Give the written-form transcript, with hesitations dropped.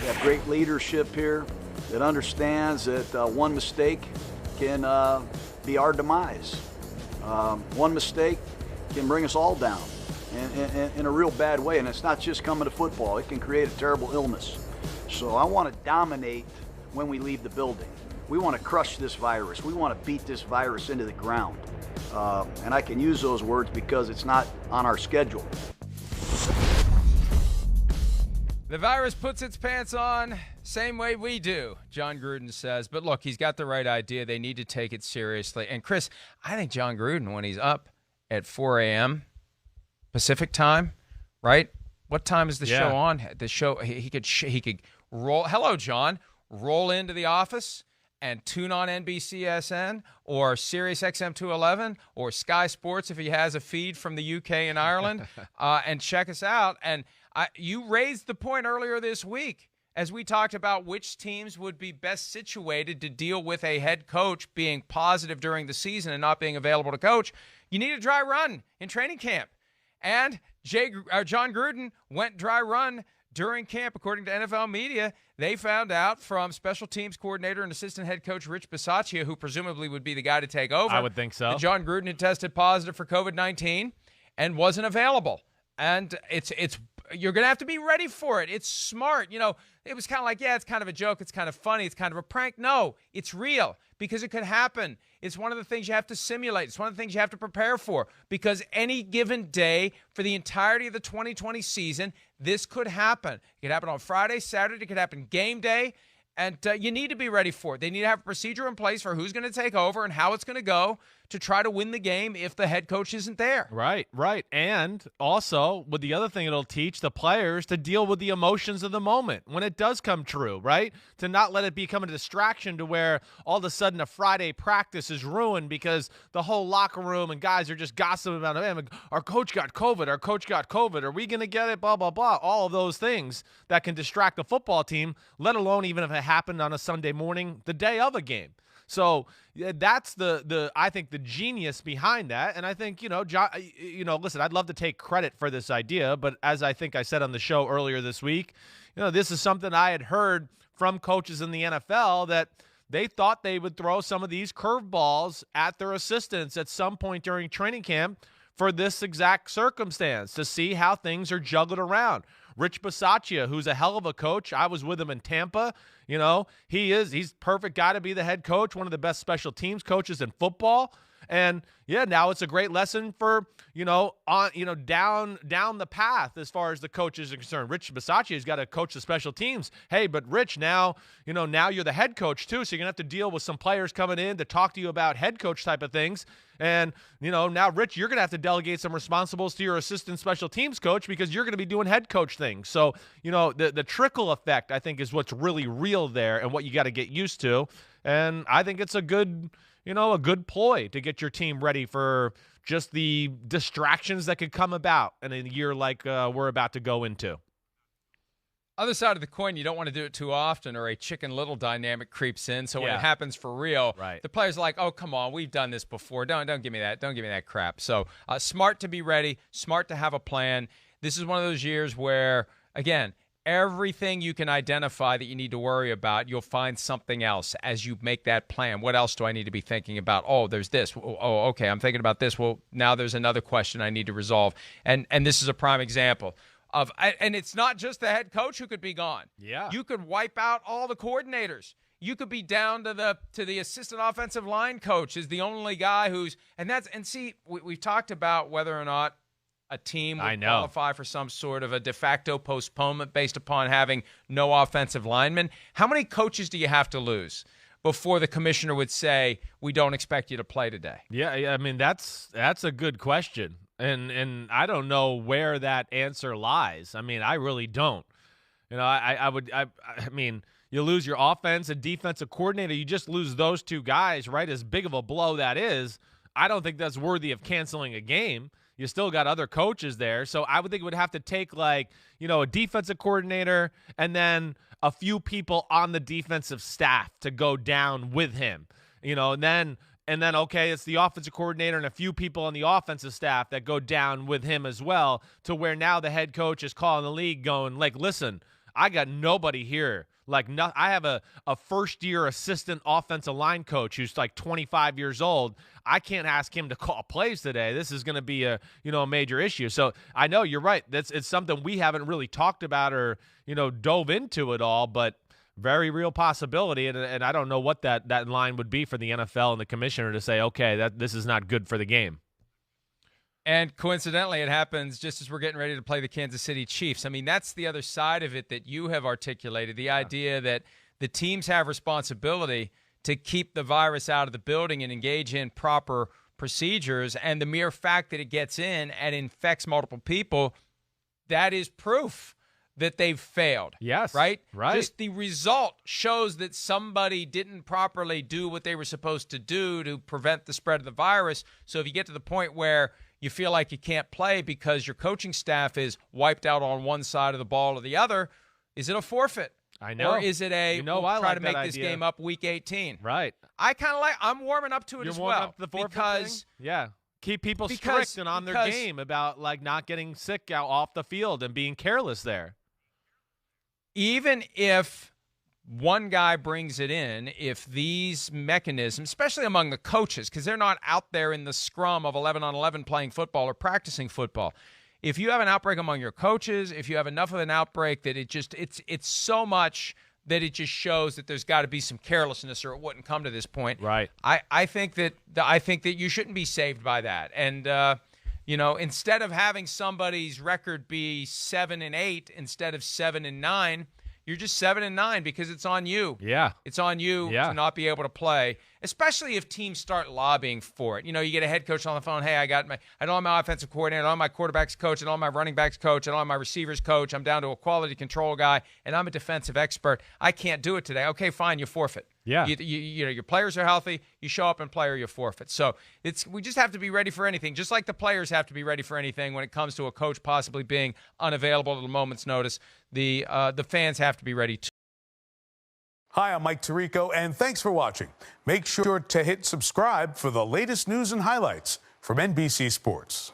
have great leadership here that understands that one mistake can be our demise. One mistake can bring us all down in a real bad way, and it's not just coming to football. It can create a terrible illness. So I want to dominate when we leave the building. We want to crush this virus. We want to beat this virus into the ground. And I can use those words because it's not on our schedule. The virus puts its pants on same way we do, Jon Gruden says. But look, he's got the right idea. They need to take it seriously. And Chris, I think Jon Gruden, when he's up at 4 a.m. Pacific time, right? What time is the show on? The show, he could roll. Hello, John. Roll into the office and tune on NBCSN or Sirius XM 211 or Sky Sports if he has a feed from the UK and Ireland, and check us out. And you raised the point earlier this week as we talked about which teams would be best situated to deal with a head coach being positive during the season and not being available to coach. You need a dry run in training camp. And Jon Gruden went dry run during camp. According to NFL media, they found out from special teams coordinator and assistant head coach Rich Bisaccia, who presumably would be the guy to take over. I would think so. That Jon Gruden had tested positive for COVID-19 and wasn't available. And it's you're going to have to be ready for it. It's smart. You know, it was kind of like, yeah, it's kind of a joke. It's kind of funny. It's kind of a prank. No, it's real because it could happen. It's one of the things you have to simulate. It's one of the things you have to prepare for because any given day for the entirety of the 2020 season, this could happen. It could happen on Friday, Saturday. It could happen game day. And you need to be ready for it. They need to have a procedure in place for who's going to take over and how it's going to go to try to win the game if the head coach isn't there. Right. And also, with the other thing it'll teach the players to deal with the emotions of the moment when it does come true, right? To not let it become a distraction to where all of a sudden a Friday practice is ruined because the whole locker room and guys are just gossiping about, man, our coach got COVID, are we going to get it, blah, blah, blah. All of those things that can distract the football team, let alone even if it happened on a Sunday morning, the day of a game. So that's I think the genius behind that. And I think, John, listen, I'd love to take credit for this idea, but as I think I said on the show earlier this week, this is something I had heard from coaches in the NFL that they thought they would throw some of these curveballs at their assistants at some point during training camp for this exact circumstance to see how things are juggled around. Rich Bisaccia, who's a hell of a coach. I was with him in Tampa. He's perfect guy to be the head coach, one of the best special teams coaches in football. And now it's a great lesson for, down the path as far as the coaches are concerned. Rich Bisaccia has got to coach the special teams. Hey, but Rich, now you're the head coach too, so you're going to have to deal with some players coming in to talk to you about head coach type of things. And, now, Rich, you're going to have to delegate some responsibilities to your assistant special teams coach because you're going to be doing head coach things. So, the trickle effect, I think, is what's really real there and what you got to get used to. And I think it's a good ploy to get your team ready for just the distractions that could come about in a year like we're about to go into. Other side of the coin, you don't want to do it too often or a Chicken Little dynamic creeps in. So when it happens for real, the players are like, oh, come on, we've done this before. Don't give me that. Don't give me that crap. So smart to be ready, smart to have a plan. This is one of those years where, again, everything you can identify that you need to worry about, you'll find something else as you make that plan. What else do I need to be thinking about? Oh, there's this. Oh, okay, I'm thinking about this. Well, now there's another question I need to resolve. And this is a prime example. And it's not just the head coach who could be gone. Yeah. You could wipe out all the coordinators. You could be down to the assistant offensive line coach is the only guy we've talked about whether or not a team would qualify for some sort of a de facto postponement based upon having no offensive linemen. How many coaches do you have to lose before the commissioner would say, we don't expect you to play today? Yeah, I mean, that's a good question. And I don't know where that answer lies. I mean, I really don't. I mean, you lose your offense and defensive coordinator. You just lose those two guys, right? As big of a blow that is, I don't think that's worthy of canceling a game. You still got other coaches there. So I would think it would have to take a defensive coordinator and then a few people on the defensive staff to go down with him, and then, okay, it's the offensive coordinator and a few people on the offensive staff that go down with him as well to where now the head coach is calling the league going, like, listen, I got nobody here. I have a first-year assistant offensive line coach who's like 25 years old. I can't ask him to call plays today. This is going to be a major issue. So I know you're right. It's something we haven't really talked about or dove into at all, but very real possibility. And I don't know what that line would be for the NFL and the commissioner to say, okay, this is not good for the game. And coincidentally, it happens just as we're getting ready to play the Kansas City Chiefs. I mean, that's the other side of it that you have articulated, the idea that the teams have responsibility to keep the virus out of the building and engage in proper procedures. And the mere fact that it gets in and infects multiple people, that is proof that they've failed. Yes. Right? Right. Just the result shows that somebody didn't properly do what they were supposed to do to prevent the spread of the virus. So if you get to the point where you feel like you can't play because your coaching staff is wiped out on one side of the ball or the other, is it a forfeit? I know. Or is it we'll try to make this idea. game up week 18? Right. I'm warming up to it as well. You're warming up to the forfeit because thing? Yeah. Keep people strict and on their game about not getting sick out off the field and being careless there. Even if one guy brings it in, if these mechanisms, especially among the coaches, because they're not out there in the scrum of 11-on-11 playing football or practicing football, if you have an outbreak among your coaches, if you have enough of an outbreak that it's so much that it just shows that there's got to be some carelessness or it wouldn't come to this point. Right. I think that you shouldn't be saved by that. And instead of having somebody's record be 7-8 instead of 7-9, you're just 7-9 because it's on you. Yeah. It's on you to not be able to play, especially if teams start lobbying for it. You get a head coach on the phone. Hey, I don't have my offensive coordinator, I don't have my quarterback's coach, I don't have my running back's coach, I don't have my receivers coach. I'm down to a quality control guy, and I'm a defensive expert. I can't do it today. Okay, fine, you forfeit. Yeah. Your players are healthy. You show up and play or you forfeit. So we just have to be ready for anything, just like the players have to be ready for anything when it comes to a coach possibly being unavailable at a moment's notice. The fans have to be ready too. Hi, I'm Mike Tirico, and thanks for watching. Make sure to hit subscribe for the latest news and highlights from NBC Sports.